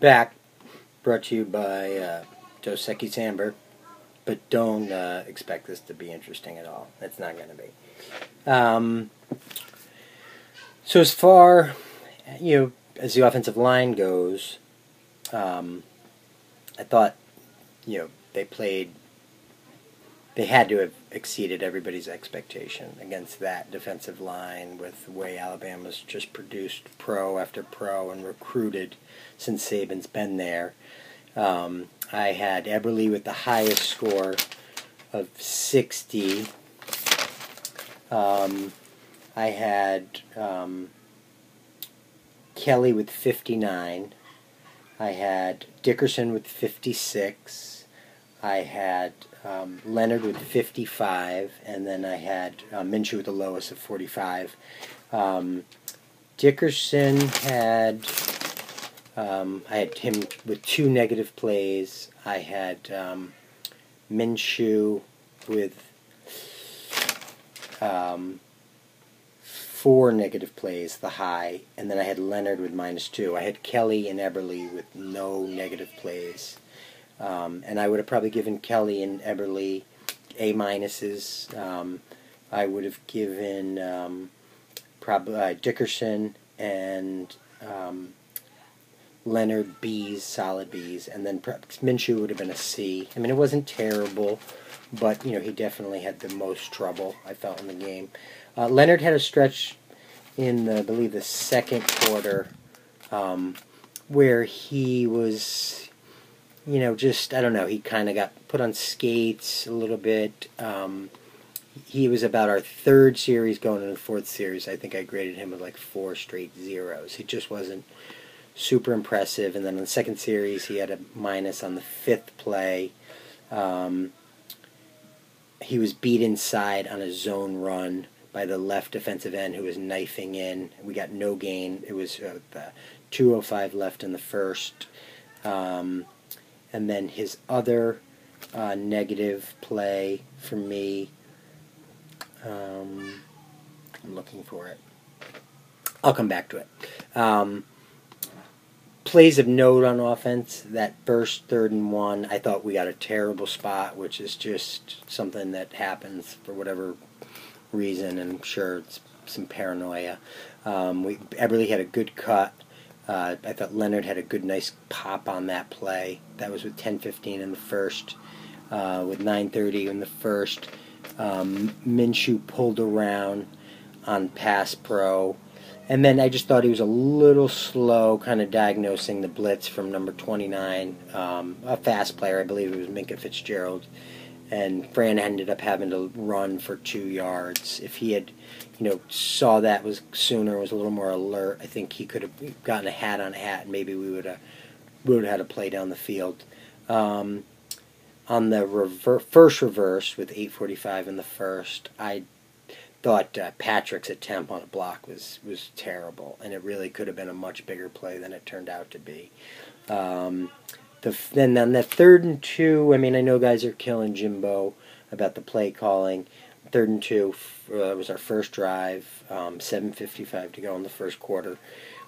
Back, brought to you by Dos Equis Amber, but don't expect this to be interesting at all. It's not going to be. So as far, as the offensive line goes, I thought, they had to have exceeded everybody's expectation against that defensive line with the way Alabama's just produced pro after pro and recruited since Saban's been there. I had Eberle with the highest score of 60. I had Kelly with 59. I had Dickerson with 56. I had Leonard with 55, and then I had Minshew with the lowest of 45. Dickerson had, I had him with 2 negative plays. I had Minshew with 4 negative plays, the high, and then I had Leonard with -2. I had Kelly and Eberle with no negative plays. And I would have probably given Kelly and Eberle A-minuses. I would have given probably Dickerson and Leonard B's, solid B's, and then Minshew would have been a C. I mean, it wasn't terrible, but he definitely had the most trouble, I felt, in the game. Leonard had a stretch in I believe the second quarter where he was, I don't know, he kind of got put on skates a little bit. He was about our 3rd series going into the 4th series. I think I graded him with like 4 straight zeros. He just wasn't super impressive. And then in the 2nd series, he had a minus on the 5th play. He was beat inside on a zone run by the left defensive end who was knifing in. We got no gain. It was 2:05 left in the first. And then his other negative play for me, I'm looking for it. I'll come back to it. Plays of note on offense, that first 3rd and 1, I thought we got a terrible spot, which is just something that happens for whatever reason, and I'm sure it's some paranoia. Eberle had a good cut. I thought Leonard had a good, nice pop on that play. That was with 10:15 in the first, with 9:30 in the first. Minshew pulled around on pass pro. And then I just thought he was a little slow kind of diagnosing the blitz from number 29, a fast player. I believe it was Minka Fitzgerald. And Fran ended up having to run for 2 yards. If he had saw that was sooner, was a little more alert, I think he could have gotten a hat on a hat, and maybe we would have had a play down the field. On the first reverse with 8:45 in the first, I thought Patrick's attempt on a block was terrible, and it really could have been a much bigger play than it turned out to be. Then on that 3rd and 2, I mean, I know guys are killing Jimbo about the play calling. 3rd and 2 was our first drive, 7:55 to go in the first quarter.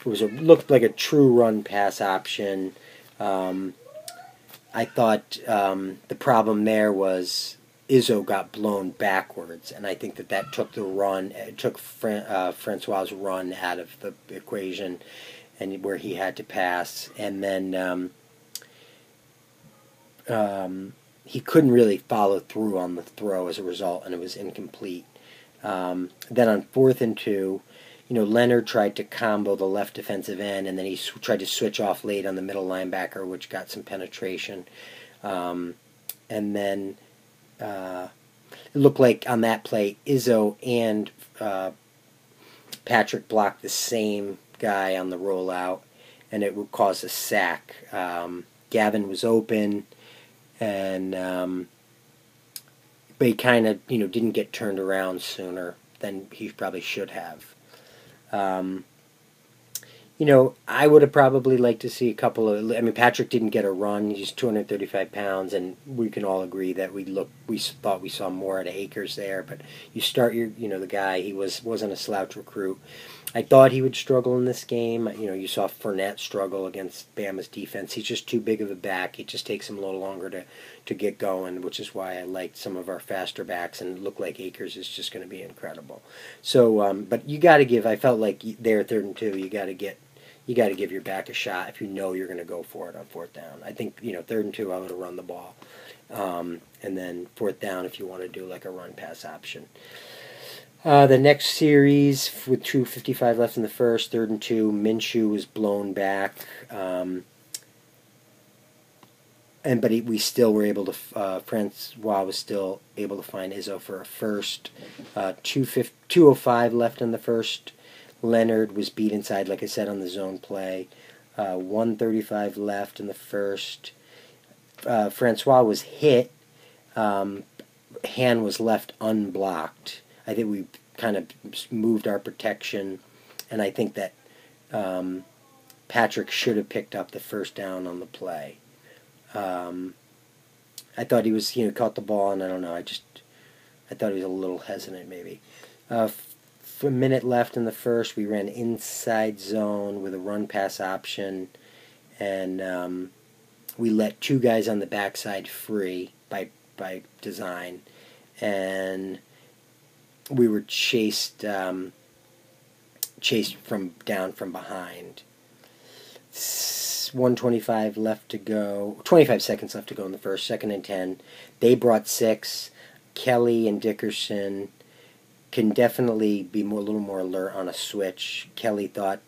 It looked like a true run pass option. I thought the problem there was Izzo got blown backwards, and I think that took the run, it took Francois' run out of the equation, and where he had to pass, and then he couldn't really follow through on the throw as a result, and it was incomplete. Then on 4th and 2, Leonard tried to combo the left defensive end, and then he tried to switch off late on the middle linebacker, which got some penetration. And then it looked like on that play, Izzo and Patrick blocked the same guy on the rollout, and it would cause a sack. Gavin was open, and but he kind of didn't get turned around sooner than he probably should have. I would have probably liked to see a couple of. I mean, Patrick didn't get a run. He's 235 pounds, and we can all agree that we thought we saw more out of Akers there. But you start the guy. He wasn't a slouch recruit. I thought he would struggle in this game. You know, you saw Fournette struggle against Bama's defense. He's just too big of a back. It just takes him a little longer to get going, which is why I liked some of our faster backs, and it looked like Akers is just going to be incredible. So, but you got to give. I felt like there, 3rd and 2, you got to give your back a shot if you know you're going to go for it on 4th down. I think 3rd and 2, I would have run the ball, and then 4th down if you want to do like a run pass option. The next series, with 2:55 left in the first, 3rd and 2, Minshew was blown back, but we still were able to. Francois was still able to find Izzo for a first. 2:05 left in the first. Leonard was beat inside, like I said, on the zone play. 1:35 left in the first. Francois was hit. Hand was left unblocked. I think we kind of moved our protection, and I think that Patrick should have picked up the 1st down on the play. I thought he was, caught the ball, and I don't know. I thought he was a little hesitant, maybe. For a minute left in the first, we ran inside zone with a run pass option, and we let 2 guys on the backside free by design, and we were chased from down from behind. 1:25 left to go. 25 seconds left to go in the first. 2nd and 10. They brought 6. Kelly and Dickerson can definitely be a little more alert on a switch. Kelly thought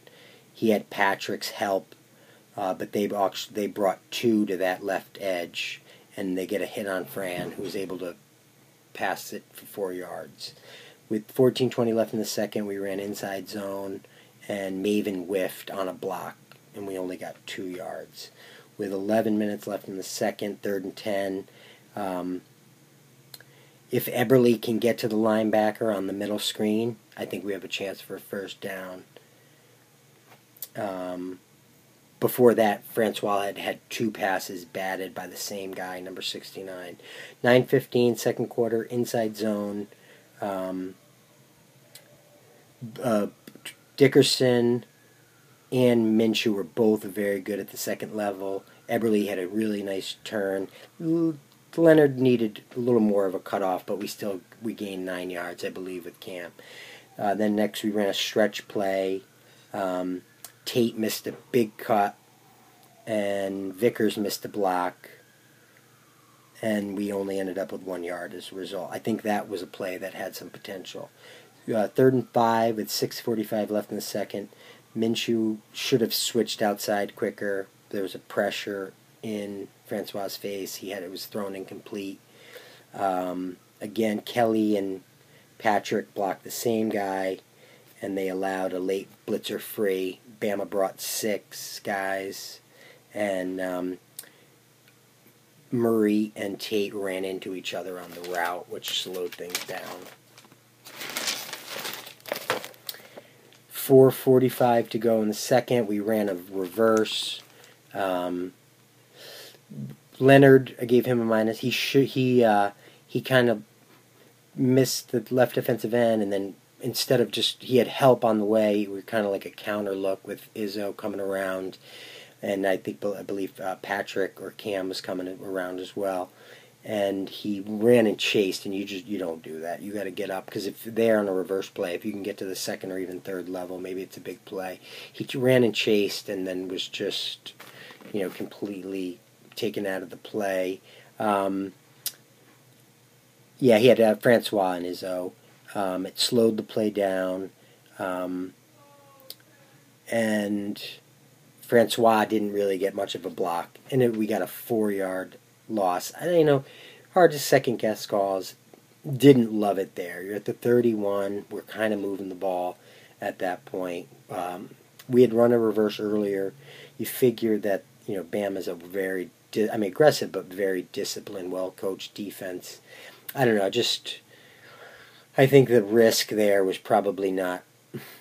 he had Patrick's help, but they brought 2 to that left edge, and they get a hit on Fran, who was able to pass it for 4 yards. With 14:20 left in the second, we ran inside zone, and Maven whiffed on a block, and we only got 2 yards. With 11 minutes left in the second, 3rd and 10, if Eberle can get to the linebacker on the middle screen, I think we have a chance for a 1st down. Before that, Francois had 2 passes batted by the same guy, number 69. 9:15, second quarter, inside zone. Dickerson and Minshew were both very good at the second level. Eberle had a really nice turn. Leonard needed a little more of a cutoff, but we gained 9 yards, I believe, with Cam. Then next we ran a stretch play. Tate missed a big cut, and Vickers missed a block, and we only ended up with 1 yard as a result. I think that was a play that had some potential. 3rd and 5 with 6:45 left in the second. Minshew should have switched outside quicker. There was a pressure in Francois' face. It was thrown incomplete. Again, Kelly and Patrick blocked the same guy, and they allowed a late blitzer free. Bama brought 6 guys, and Murray and Tate ran into each other on the route, which slowed things down. 4:45 to go in the second. We ran a reverse. Leonard, I gave him a minus. He kind of missed the left defensive end, and then instead of he had help on the way. We were kind of like a counter look with Izzo coming around, and I believe Patrick or Cam was coming around as well. And he ran and chased, and you don't do that. You got to get up, because if they're on a reverse play, if you can get to the 2nd or even 3rd level, maybe it's a big play. He ran and chased, and then was just completely taken out of the play. He had Francois and Izzo. It slowed the play down, and Francois didn't really get much of a block, and we got a 4-yard loss. Hard to second guess calls. Didn't love it there. You're at the 31. We're kind of moving the ball at that point. We had run a reverse earlier. You figure that Bama's a very aggressive but very disciplined, well-coached defense. I don't know. I think the risk there was probably not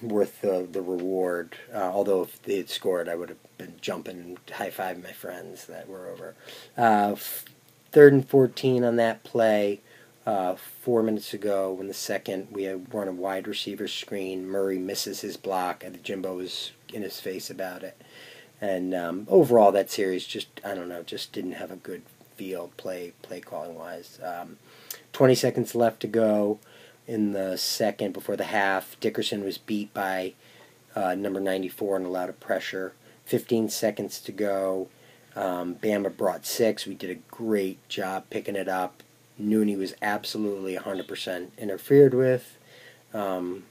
worth the reward. Although if they had scored, I would have been jumping and high-fiving my friends that were over. 3rd and 14 on that play. 4 minutes ago in the second, we had run a wide receiver screen. Murray misses his block, and Jimbo was in his face about it. And overall, that series just, I don't know, just didn't have a good feel play calling wise. 20 seconds left to go in the second before the half. Dickerson was beat by number 94 and a lot of pressure. 15 seconds to go. Bama brought 6. We did a great job picking it up. Nooney was absolutely 100% interfered with. We know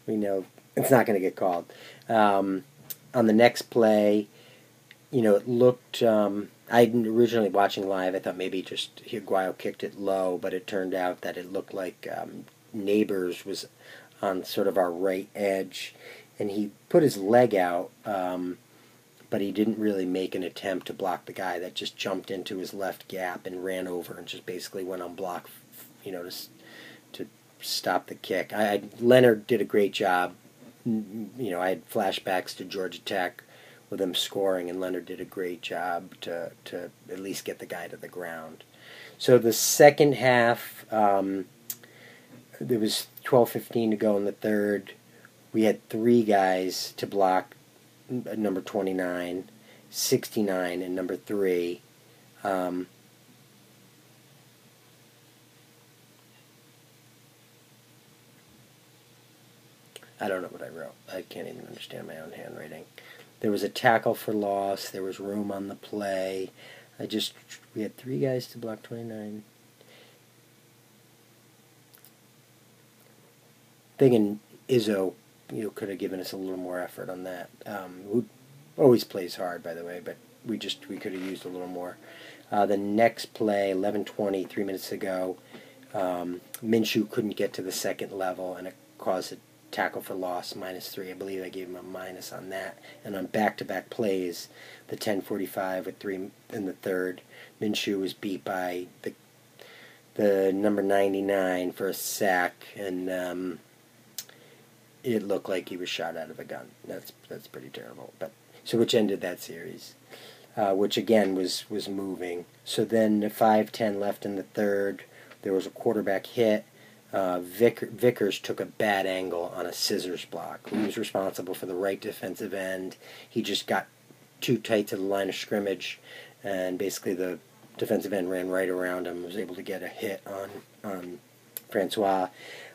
we know it's not going to get called. On the next play, it looked. I originally watching live, I thought maybe just Higuayo kicked it low, but it turned out that it looked like Neighbors was on sort of our right edge, and he put his leg out, but he didn't really make an attempt to block the guy that just jumped into his left gap and ran over and just basically went on block, to stop the kick. Leonard did a great job. I had flashbacks to Georgia Tech with him scoring, and Leonard did a great job to at least get the guy to the ground. So the second half, there was 12:15 to go in the third. We had 3 guys to block number 29, 69, and number 3. I don't know what I wrote. I can't even understand my own handwriting. There was a tackle for loss. There was room on the play. We had 3 guys to block 29. Thinking Izzo, could have given us a little more effort on that. Who always plays hard, by the way, but we could have used a little more. The next play, 11:20, 3 minutes ago, Minshew couldn't get to the second level, and it caused a tackle for loss, -3. I believe I gave him a minus on that. And on back-to-back plays, the 10:45 with 3 in the third, Minshew was beat by the number 99 for a sack, and it looked like he was shot out of a gun. That's pretty terrible. Which ended that series, which again was moving. So then 5:10 left in the third. There was a quarterback hit. Vickers took a bad angle on a scissors block. Who was responsible for the right defensive end? He just got too tight to the line of scrimmage, and basically the defensive end ran right around him, was able to get a hit on Francois.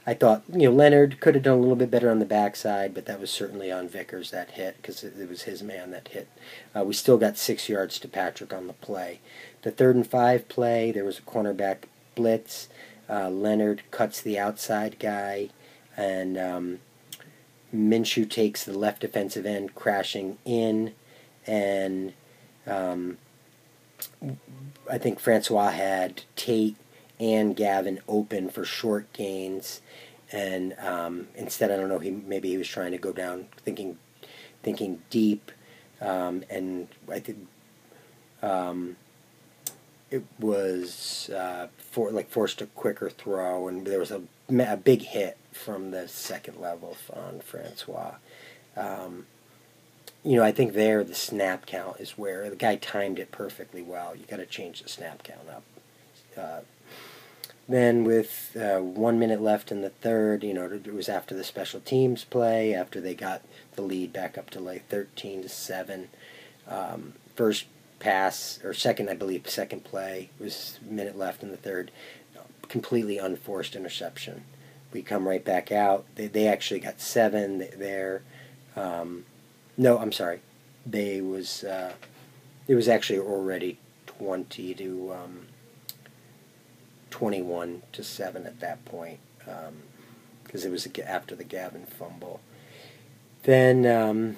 I thought, Leonard could have done a little bit better on the backside, but that was certainly on Vickers, that hit, because it was his man that hit. We still got 6 yards to Patrick on the play. The 3rd and 5 play, there was a cornerback blitz. Leonard cuts the outside guy, and Minshew takes the left defensive end crashing in, and I think Francois had Tate and Gavin open for short gains, and instead, I don't know, maybe he was trying to go down thinking deep, and I think it was forced a quicker throw, and there was a big hit from the second level on Francois. I think the snap count is where the guy timed it perfectly well. You got to change the snap count up. Then with 1 minute left in the third, it was after the special teams play, after they got the lead back up to 13-7. First pass, or second play, was a minute left in the third. Completely unforced interception. We come right back out. They actually got 7 there. No, I'm sorry. It was actually already 21-7 at that point, because it was after the Gavin fumble. Then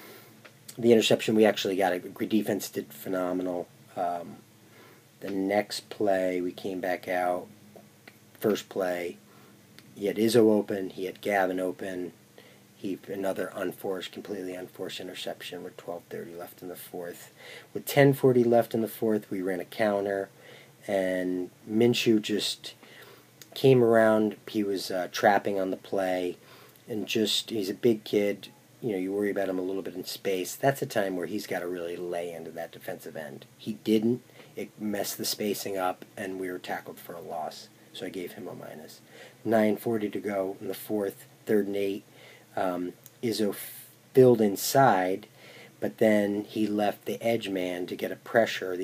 the interception, we actually got a defense did phenomenal. The next play, we came back out. First play, he had Izzo open, he had Gavin open. Another completely unforced interception with 12:30 left in the fourth. With 10:40 left in the fourth, we ran a counter, and Minshew just came around. He was trapping on the play, and he's a big kid. You worry about him a little bit in space. That's a time where he's got to really lay into that defensive end. He didn't, it messed the spacing up, and we were tackled for a loss. So I gave him a minus. 9:40 to go in the fourth, 3rd and 8. Izzo filled inside, but then he left the edge man to get a pressure.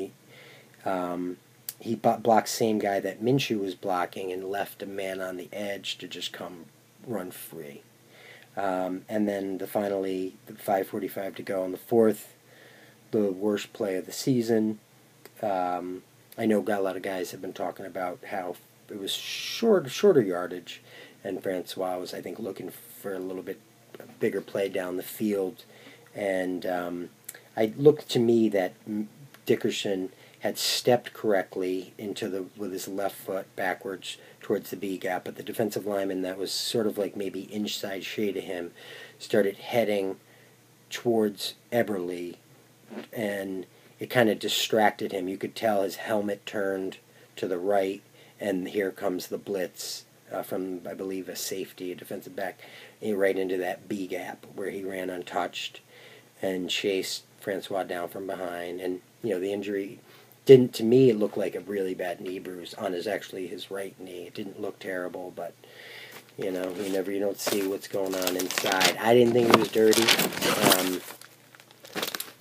He blocked same guy that Minshew was blocking and left a man on the edge to just come run free. And then finally, the 5:45 to go in the fourth, the worst play of the season. I know a lot of guys have been talking about how it was shorter yardage, and Francois was, I think, looking for a little bit bigger play down the field. And it looked to me that Dickerson had stepped correctly with his left foot backwards towards the B gap, but the defensive lineman that was sort of like maybe inside shade of him started heading towards Eberle, and it kind of distracted him. You could tell his helmet turned to the right, and here comes the blitz from, I believe, a safety, a defensive back, right into that B gap where he ran untouched and chased Francois down from behind. And, the injury didn't, to me, it looked like a really bad knee bruise on his right knee. It didn't look terrible, but, you don't see what's going on inside. I didn't think it was dirty.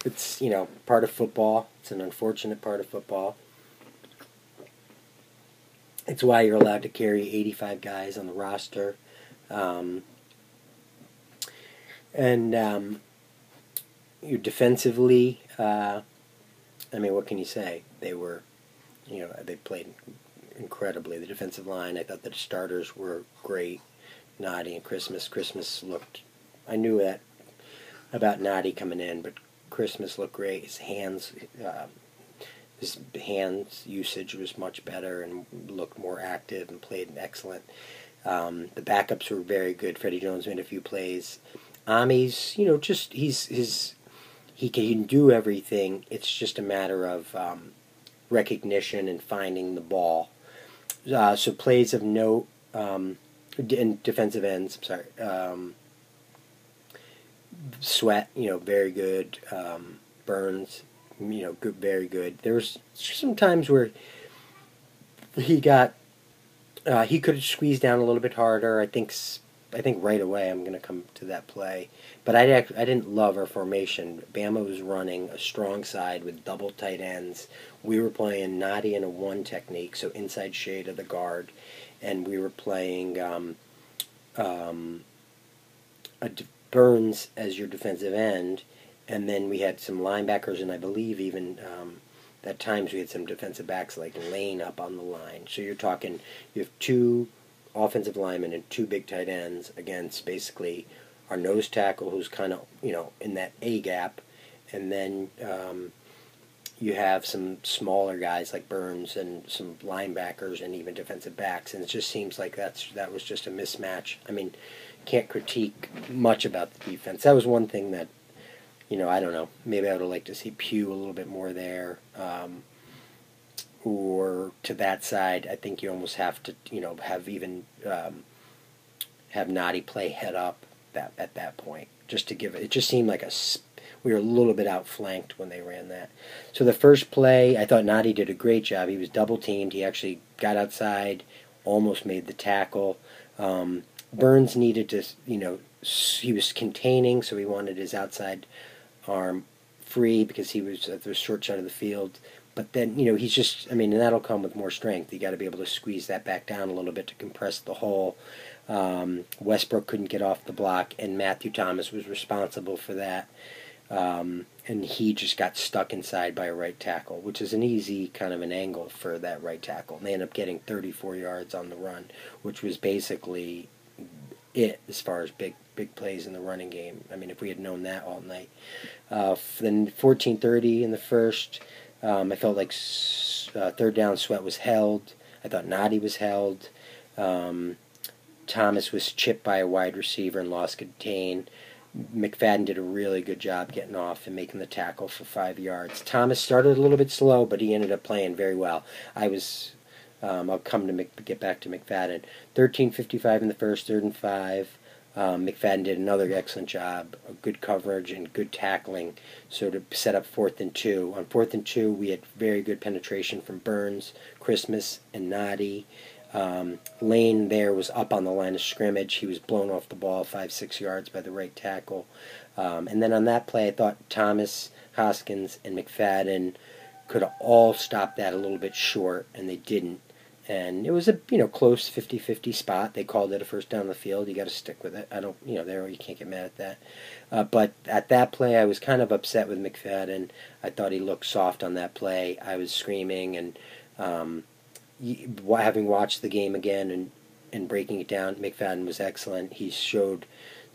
It's, part of football. It's an unfortunate part of football. It's why you're allowed to carry 85 guys on the roster. You defensively, what can you say? They were, they played incredibly. The defensive line, I thought the starters were great. Noddy and Christmas. Christmas looked, I knew that about Noddy coming in, but Christmas looked great. His hands usage was much better and looked more active and played excellent. The backups were very good. Freddie Jones made a few plays. Ami's, he can do everything. It's just a matter of recognition and finding the ball. So plays of note in defensive ends. I'm sorry. Sweat, very good. Burns, good, very good. There was some times where he got, he could have squeezed down a little bit harder. I think right away I'm going to come to that play. But I didn't love our formation. Bama was running a strong side with double tight ends. We were playing Noddy in a 1 technique, so inside shade of the guard, and we were playing Burns as your defensive end, and then we had some linebackers, and I believe even at times we had some defensive backs like Lane up on the line. So you're talking, you have 2 offensive linemen and 2 big tight ends against basically our nose tackle, who's kind of, in that A gap, and then you have some smaller guys like Burns and some linebackers and even defensive backs, and it just seems like that was just a mismatch. Can't critique much about the defense. That was one thing that, I don't know, maybe I would have liked to see Pugh a little bit more there, or to that side. I think you almost have to, have Noddy play head up at that point, just to give it. It just seemed like we were a little bit outflanked when they ran that. So the first play, I thought Noddy did a great job. He was double teamed. He actually got outside, almost made the tackle. Burns needed to, he was containing, so he wanted his outside arm free because he was at the short side of the field. But then, he's just, and that'll come with more strength. You got to be able to squeeze that back down a little bit to compress the hole. Westbrook couldn't get off the block, and Matthew Thomas was responsible for that. And he just got stuck inside by a right tackle, which is an easy kind of an angle for that right tackle. And they ended up getting 34 yards on the run, which was basically it as far as big plays in the running game. If we had known that all night. Then 14:30 in the first, I felt like third down Sweat was held. I thought Noddy was held. Thomas was chipped by a wide receiver and lost contain. McFadden did a really good job getting off and making the tackle for 5 yards. Thomas started a little bit slow, but he ended up playing very well. I'll come to get back to McFadden. 13:55 in the first, 3rd and 5. McFadden did another excellent job, good coverage and good tackling, so to set up 4th and 2. On 4th and 2, we had very good penetration from Burns, Christmas, and Noddy. Lane there was up on the line of scrimmage. He was blown off the ball 5-6 yards by the right tackle. And then on that play, I thought Thomas, Hoskins, and McFadden could have all stopped that a little bit short, and they didn't. And it was a close 50-50 spot. They called it a first down the field. You got to stick with it. I don't there you can't get mad at that. But at that play, I was kind of upset with McFadden. I thought he looked soft on that play. I was screaming, and having watched the game again and breaking it down, McFadden was excellent. He showed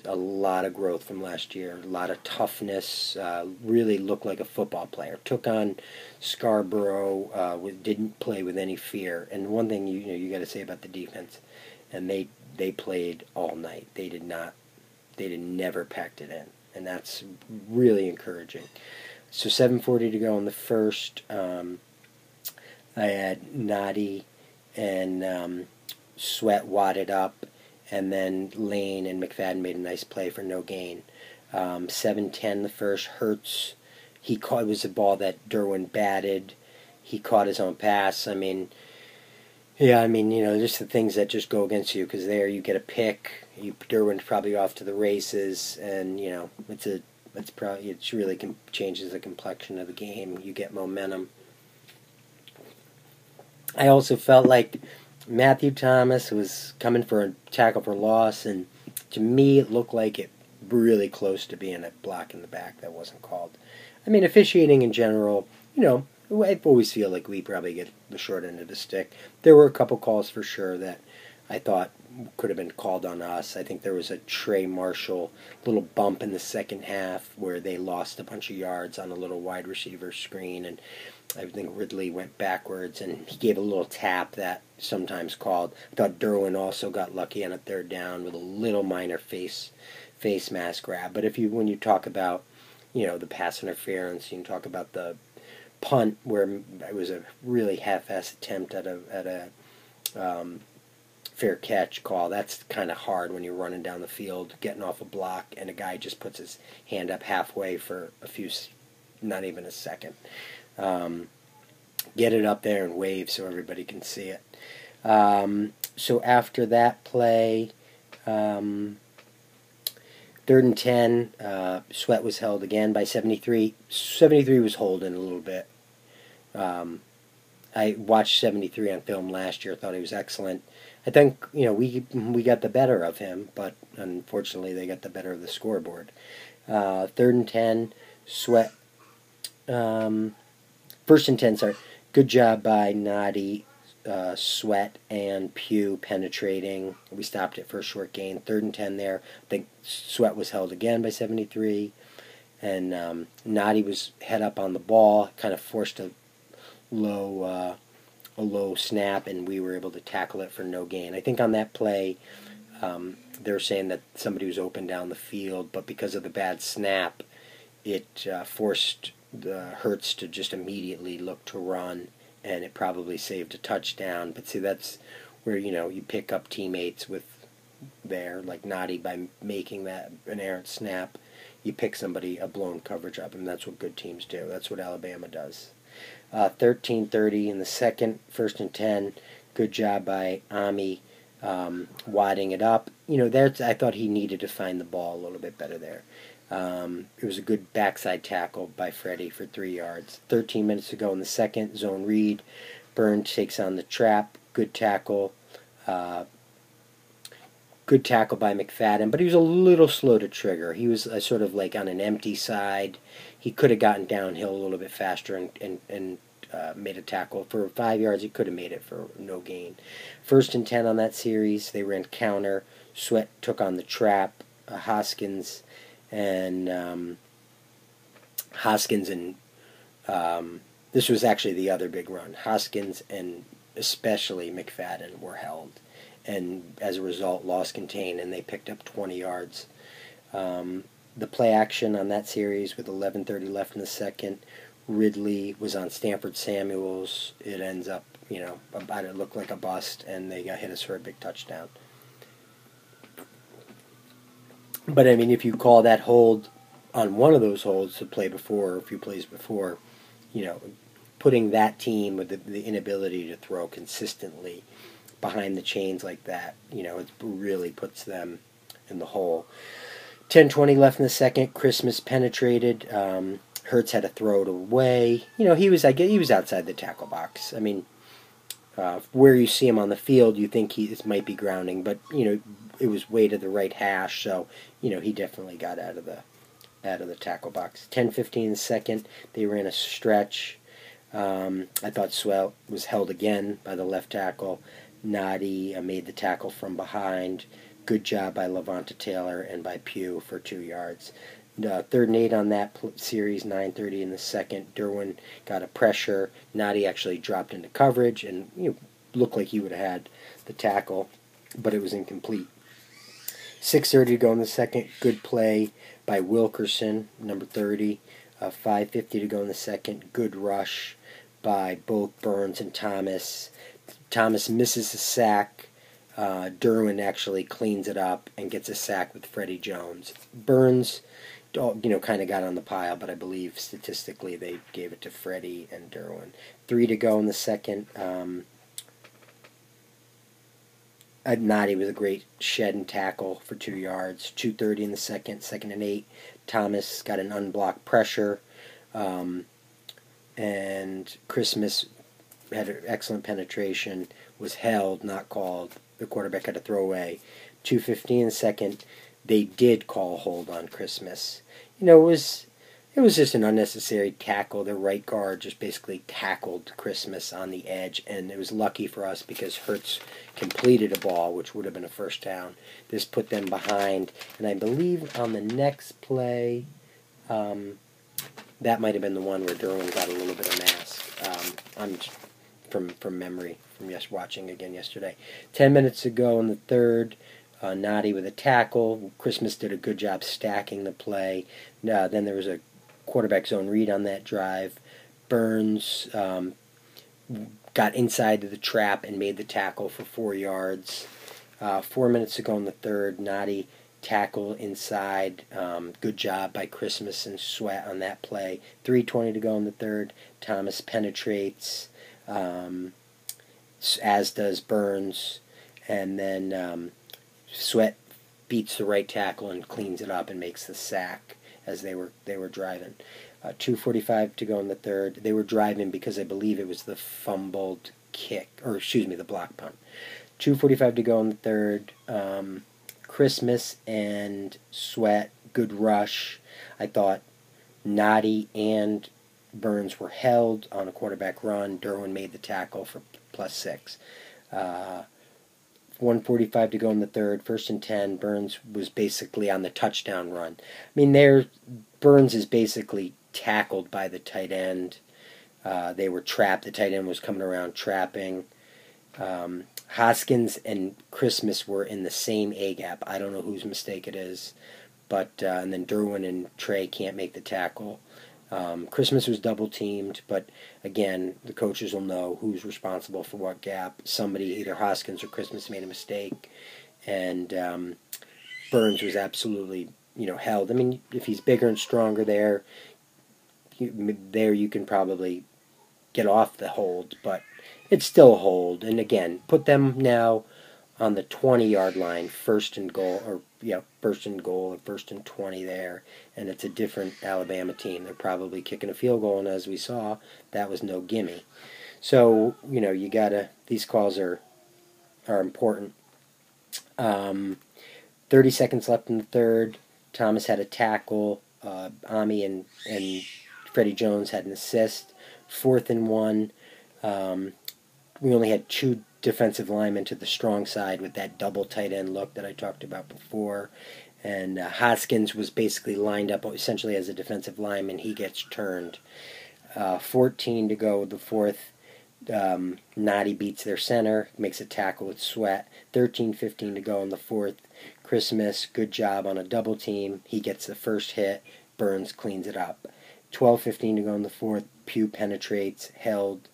a lot of growth from last year, a lot of toughness, really looked like a football player. Took on Scarborough, didn't play with any fear. And one thing you got to say about the defense, and they played all night. They never packed it in, and that's really encouraging. So 7:40 to go in the first. I had Noddy and Sweat wadded up, and then Lane and McFadden made a nice play for no gain. 7:10 the first. Hurts, it was a ball that Derwin batted. He caught his own pass. Just the things that just go against you, because there you get a pick. Derwin's probably off to the races, and it really changes the complexion of the game. You get momentum. I also felt like Matthew Thomas was coming for a tackle for loss, and to me it looked like it really close to being a block in the back that wasn't called. Officiating in general, I always feel like we probably get the short end of the stick. There were a couple calls for sure that I thought could have been called on us. I think there was a Trey Marshall little bump in the second half where they lost a bunch of yards on a little wide receiver screen, and I think Ridley went backwards, and he gave a little tap that sometimes called. I thought Derwin also got lucky on a third down with a little minor face mask grab. But when you talk about the pass interference, you can talk about the punt where it was a really half-assed attempt at a fair catch call. That's kind of hard when you're running down the field, getting off a block, and a guy just puts his hand up halfway for not even a second. Get it up there and wave so everybody can see it. So after that play, 3rd and 10, Sweat was held again by 73. 73 was holding a little bit. I watched 73 on film last year, thought he was excellent. I think, we got the better of him, but unfortunately they got the better of the scoreboard. 3rd and 10, Sweat. 1st and 10, sorry. Good job by Noddy, Sweat, and Pugh penetrating. We stopped it for a short gain. 3rd and 10 there. I think Sweat was held again by 73. And Noddy was head up on the ball, kind of forced a low snap, and we were able to tackle it for no gain. I think on that play, they were saying that somebody was open down the field, but because of the bad snap, it forced the Hurts to just immediately look to run, and it probably saved a touchdown. But see, that's where you pick up teammates with like Noddy, by making that an errant snap. You pick a blown coverage up, and that's what good teams do. That's what Alabama does. 13:30 in the second, 1st and 10. Good job by Ami, wadding it up. I thought he needed to find the ball a little bit better there. It was a good backside tackle by Freddie for 3 yards. 13 minutes to go in the second, zone read. Burns takes on the trap. Good tackle. Good tackle by McFadden, but he was a little slow to trigger. He was sort of like on an empty side. He could have gotten downhill a little bit faster and made a tackle. For 5 yards, he could have made it for no gain. 1st and 10 on that series. They ran counter. Sweat took on the trap. Hoskins and this was actually the other big run. Hoskins and especially McFadden were held, and as a result lost contain, and they picked up 20 yards. The play action on that series with 11:30 left in the second, Ridley was on Stanford Samuels. It ends up, it looked like a bust, and they got hit us for a big touchdown. But I mean, if you call that hold on one of those holds to play before, or a few plays before, you know, putting that team with the inability to throw consistently behind the chains like that, you know, it really puts them in the hole. 10:20 left in the second. Christmas penetrated. Hurts had to throw it away. You know, he was outside the tackle box. I mean, where you see him on the field, you think it might be grounding, but you know, it was way to the right hash, so you know he definitely got out of the tackle box. 10:15 in the second. They ran a stretch. I thought Swell was held again by the left tackle. Noddy made the tackle from behind. Good job by Levanta Taylor and by Pugh for 2 yards. 3rd and 8 on that series, 9:30 in the second. Derwin got a pressure. Noddy actually dropped into coverage and looked like he would have had the tackle, but it was incomplete. 6:30 to go in the second. Good play by Wilkerson, number 30. 5:50 to go in the second. Good rush by both Burns and Thomas. Thomas misses a sack. Derwin actually cleans it up and gets a sack with Freddie Jones. Burns, kind of got on the pile, but I believe statistically they gave it to Freddie and Derwin. 3 to go in the second. Noddy with a great shed and tackle for 2 yards. 2:30 in the second, 2nd and 8. Thomas got an unblocked pressure. And Christmas had an excellent penetration, was held, not called. The quarterback had to throw away. 2:15 in the second. They did call a hold on Christmas. It was just an unnecessary tackle. The right guard just basically tackled Christmas on the edge, and it was lucky for us because Hurts completed a ball, which would have been a first down. This put them behind, and I believe on the next play, that might have been the one where Derwin got a little bit of mask. I'm from memory from watching again yesterday. 10 minutes to go in the third. Noddy with a tackle. Christmas did a good job stacking the play. Then there was a quarterback zone read on that drive. Burns got inside to the trap and made the tackle for 4 yards. 4 minutes to go in the third. Noddy tackle inside. Good job by Christmas and Sweat on that play. 3:20 to go in the third. Thomas penetrates, as does Burns, and then Sweat beats the right tackle and cleans it up and makes the sack as they were driving. 2:45 to go in the third. They were driving because I believe it was the fumbled kick, the block punt. 2:45 to go in the third. Christmas and Sweat, good rush. I thought Noddy and Burns were held on a quarterback run. Derwin made the tackle for +6. 1:45 to go in the third. 1st and 10. Burns was basically on the touchdown run. I mean, Burns is basically tackled by the tight end. They were trapped. The tight end was coming around trapping. Hoskins and Christmas were in the same A-gap. I don't know whose mistake it is. But and then Derwin and Trey can't make the tackle. Christmas was double-teamed, but again, the coaches will know who's responsible for what gap. Somebody, either Hoskins or Christmas, made a mistake, and Burns was absolutely, held. I mean, if he's bigger and stronger there you can probably get off the hold, but it's still a hold. And again, put them now on the 20-yard line, first and goal, or 1st and 20 there, and it's a different Alabama team. They're probably kicking a field goal, and as we saw, that was no gimme. So, these calls are important. 30 seconds left in the third. Thomas had a tackle. Ami and Freddie Jones had an assist. 4th and 1. We only had 2 defensive linemen to the strong side with that double tight end look that I talked about before. And Hoskins was basically lined up essentially as a defensive lineman. He gets turned. 14 to go with the fourth. Noddy beats their center, makes a tackle with Sweat. 13-15 to go in the fourth. Christmas, good job on a double team. He gets the first hit. Burns cleans it up. 12-15 to go in the fourth. Pugh penetrates, held.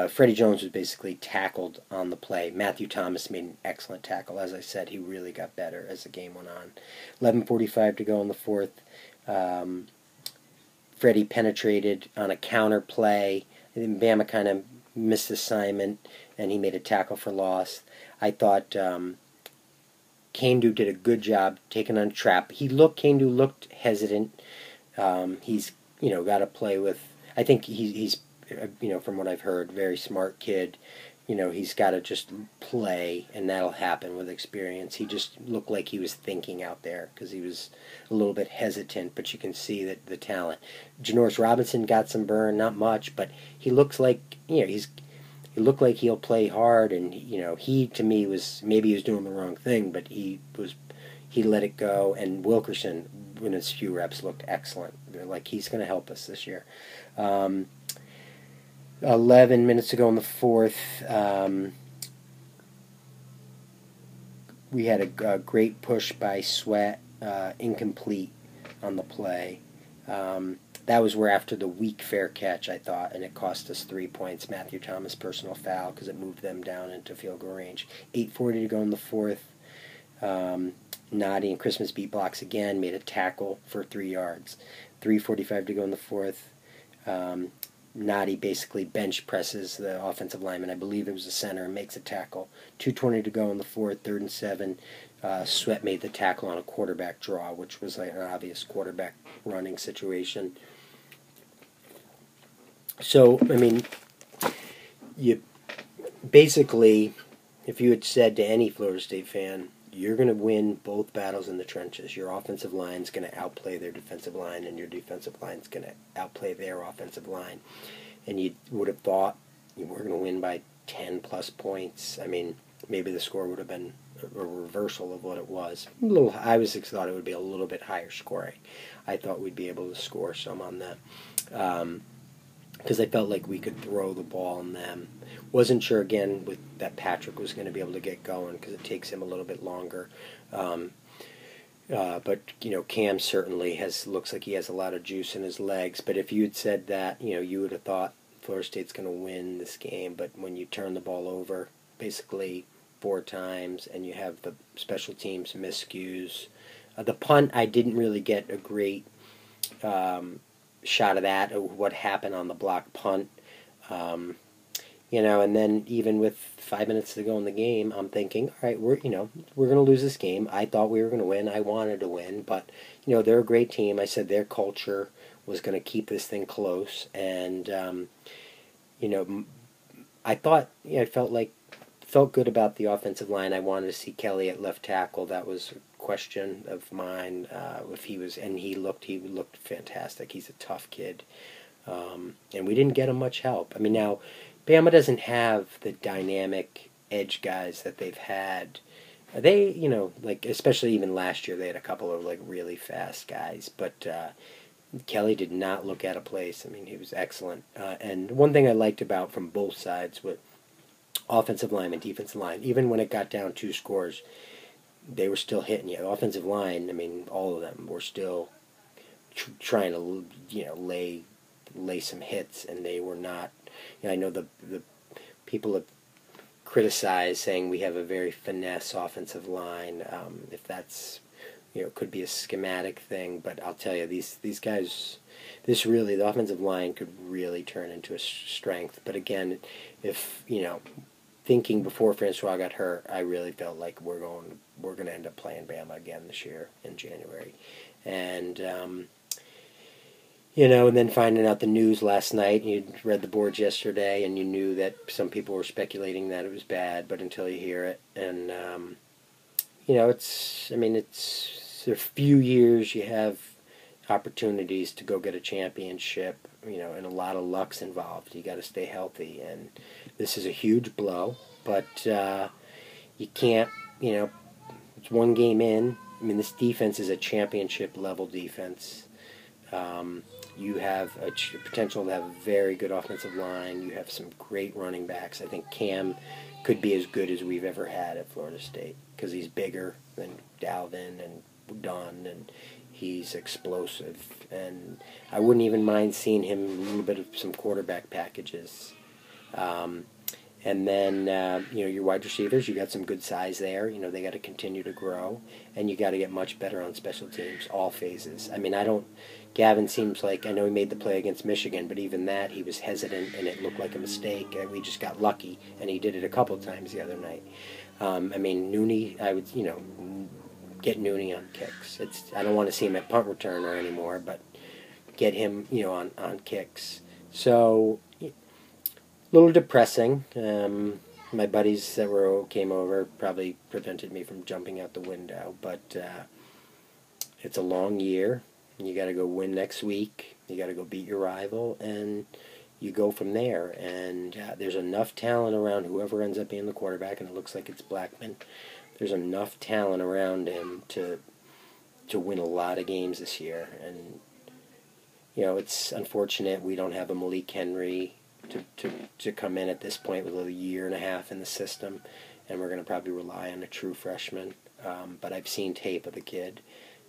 Freddie Jones was basically tackled on the play. Matthew Thomas made an excellent tackle. As I said, he really got better as the game went on. 11:45 to go in the fourth. Freddie penetrated on a counter play. And Bama kind of missed assignment, and he made a tackle for loss. I thought Kandu did a good job taking on a trap. Kandu looked hesitant. He's got to play with. I think he's from what I've heard, very smart kid. He's got to just play, and that'll happen with experience. He just looked like he was thinking out there because he was a little bit hesitant, but you can see that the talent. Janoris Robinson got some burn, not much, but he looks like he looked like he'll play hard, and he to me was maybe he was doing the wrong thing, but he let it go. And Wilkerson, in his few reps, looked excellent. Like he's going to help us this year. 11 minutes to go in the fourth. We had a great push by Sweat, incomplete on the play. That was where after the weak fair catch, I thought, and it cost us 3 points. Matthew Thomas personal foul because it moved them down into field goal range. 8:40 to go in the fourth. Noddy and Christmas beat blocks again, made a tackle for 3 yards. 3:45 to go in the fourth. Noddy basically bench presses the offensive lineman. I believe it was the center, and makes a tackle. 2:20 to go in the fourth, 3rd and 7. Sweat made the tackle on a quarterback draw, which was like an obvious quarterback running situation. So, I mean, you basically, if you had said to any Florida State fan, you're going to win both battles in the trenches. Your offensive line is going to outplay their defensive line, and your defensive line is going to outplay their offensive line. And you would have thought you were going to win by 10-plus points. I mean, maybe the score would have been a reversal of what it was. I thought it would be a little bit higher scoring. I thought we'd be able to score some on them. Because I felt like we could throw the ball on them. Wasn't sure again that Patrick was going to be able to get going because it takes him a little bit longer. But Cam certainly looks like he has a lot of juice in his legs. But if you had said that, you would have thought Florida State's going to win this game. But when you turn the ball over basically 4 times and you have the special teams miscues, the punt I didn't really get a great shot of that, or what happened on the block punt. And then even with 5 minutes to go in the game, I'm thinking, all right, we're going to lose this game. I thought we were going to win. I wanted to win, but they're a great team. I said their culture was going to keep this thing close, and I thought I felt good about the offensive line. I wanted to see Kelly at left tackle. That was a question of mine. If he was, and he looked fantastic. He's a tough kid, and we didn't get him much help. I mean, now Bama doesn't have the dynamic edge guys that they've had. They, especially even last year, they had a couple of really fast guys, but Kelly did not look out of place. I mean, he was excellent. And one thing I liked about from both sides with offensive line and defensive line, even when it got down 2 scores, they were still hitting you. The offensive line, I mean, all of them were still trying to, lay some hits, and they were not. I know the people have criticized saying we have a very finesse offensive line. If that's could be a schematic thing, but I'll tell you, these guys, the offensive line could really turn into a strength. But again, if thinking before Francois got hurt, I really felt like we're going to end up playing Bama again this year in January, and and then finding out the news last night. You'd read the boards yesterday, and you knew that some people were speculating that it was bad, but until you hear it, and it's a few years you have opportunities to go get a championship, and a lot of luck's involved. You got to stay healthy, and this is a huge blow, but you can't, it's one game in. I mean, this defense is a championship level defense. You have a potential to have a very good offensive line. You have some great running backs. I think Cam could be as good as we've ever had at Florida State because he's bigger than Dalvin and Dunn, and he's explosive. And I wouldn't even mind seeing him a little bit of some quarterback packages. And then, your wide receivers, you got some good size there. They got to continue to grow, and you got to get much better on special teams, all phases. I mean, Gavin seems like, I know he made the play against Michigan, but even that, he was hesitant, and it looked like a mistake. And we just got lucky, and he did it a couple times the other night. Nooney, I would, get Nooney on kicks. I don't want to see him at punt returner anymore, but get him, on kicks. So, little depressing. My buddies that came over probably prevented me from jumping out the window, but it's a long year. You got to go win next week. You got to go beat your rival, and you go from there. And there's enough talent around whoever ends up being the quarterback, and it looks like it's Blackman. There's enough talent around him to win a lot of games this year. And it's unfortunate we don't have a Malik Henry to come in at this point with a year and a half in the system, and we're going to probably rely on a true freshman. But I've seen tape of the kid,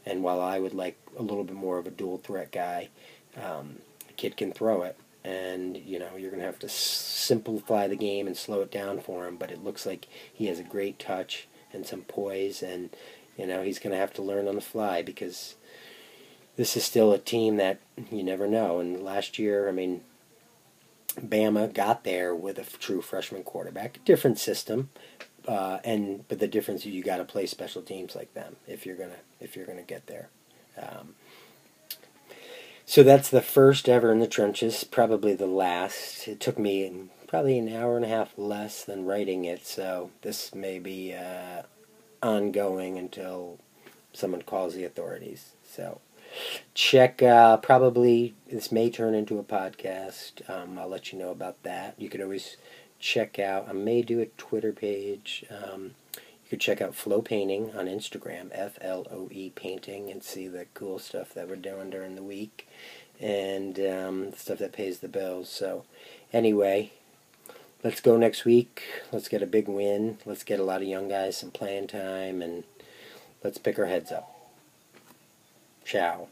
and while I would like a little bit more of a dual threat guy, the kid can throw it, and you're going to have to simplify the game and slow it down for him. But it looks like he has a great touch and some poise, and he's going to have to learn on the fly, because this is still a team that you never know. And last year, Bama got there with a true freshman quarterback. Different system, but the difference is you got to play special teams like them if you're gonna get there. So that's the first ever in the trenches, probably the last. It took me probably an hour and a half less than writing it, so this may be ongoing until someone calls the authorities. So check, probably this may turn into a podcast. I'll let you know about that. You could always check out, I may do a Twitter page. You could check out Flow Painting on Instagram, FLOE Painting, and see the cool stuff that we're doing during the week, and stuff that pays the bills. So anyway, let's go next week. Let's get a big win. Let's get a lot of young guys some playing time, and let's pick our heads up. Ciao.